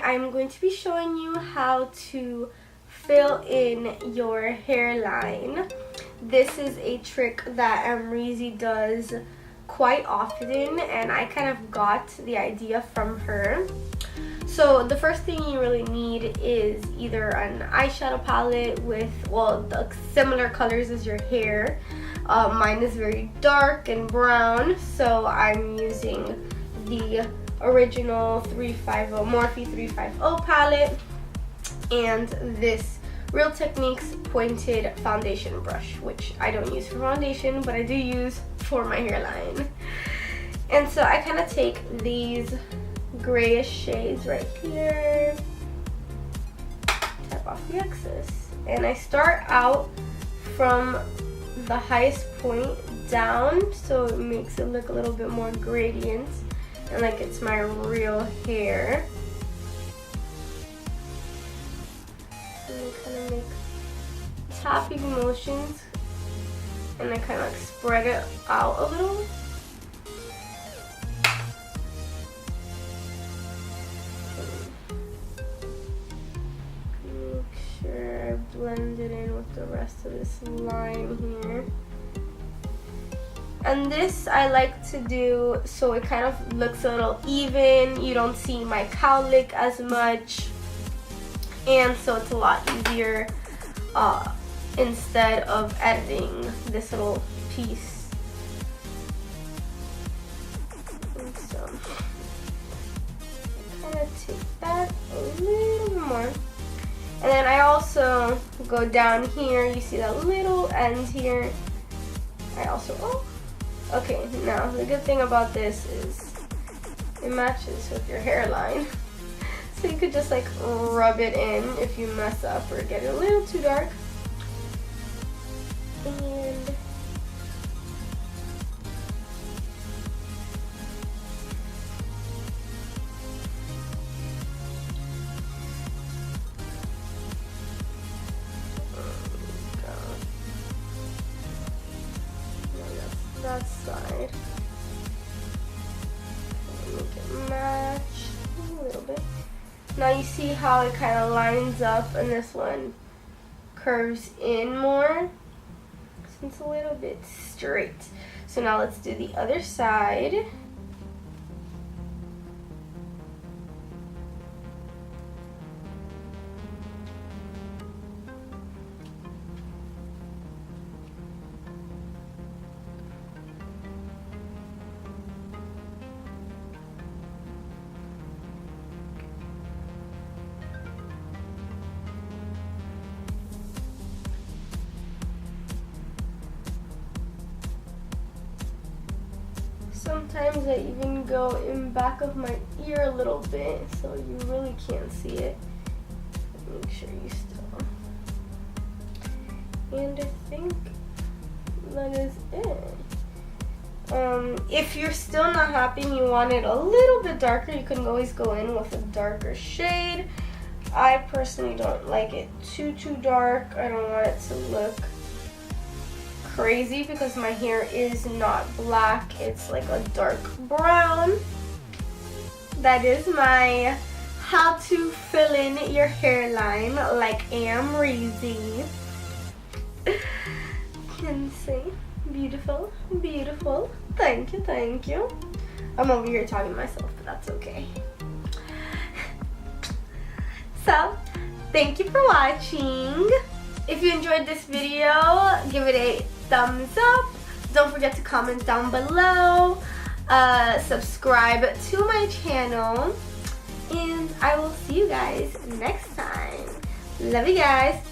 I'm going to be showing you how to fill in your hairline. This is a trick that Reezy does quite often, and I kind of got the idea from her. So the first thing you really need is either an eyeshadow palette with, well, the similar colors as your hair. Mine is very dark and brown, so I'm using the original Morphe 350 palette and this Real Techniques pointed foundation brush, which I don't use for foundation, but I do use for my hairline. And so I kind of take these grayish shades right here, tap off the excess, and I start out from the highest point down, so it makes it look a little bit more gradient and like it's my real hair. And I kind of make tapping motions, and I kind of like spread it out a little. Make sure I blend it in with the rest of this line here. And this I like to do so it kind of looks a little even. You don't see my cowlick as much, and so it's a lot easier instead of editing this little piece. And so kind of take that a little more, and then I also go down here. You see that little end here. I also okay, now the good thing about this is it matches with your hairline. So you could just like rub it in if you mess up or get it a little too dark. And that side. Make it match a little bit. Now you see how it kind of lines up, and this one curves in more. So it's a little bit straight. So now let's do the other side. Sometimes I even go in back of my ear a little bit, so you really can't see it. Make sure you still. And I think that is it. If you're still not happy and you want it a little bit darker, you can always go in with a darker shade. I personally don't like it too dark. I don't want it to look crazy because my hair is not black, it's like a dark brown. That is my how to fill in your hairline like Reezy. Can see, beautiful, beautiful. Thank you, thank you. I'm over here talking to myself, but that's okay. So, thank you for watching. If you enjoyed this video, give it a thumbs up. Don't forget to comment down below. Subscribe to my channel. And I will see you guys next time. Love you guys.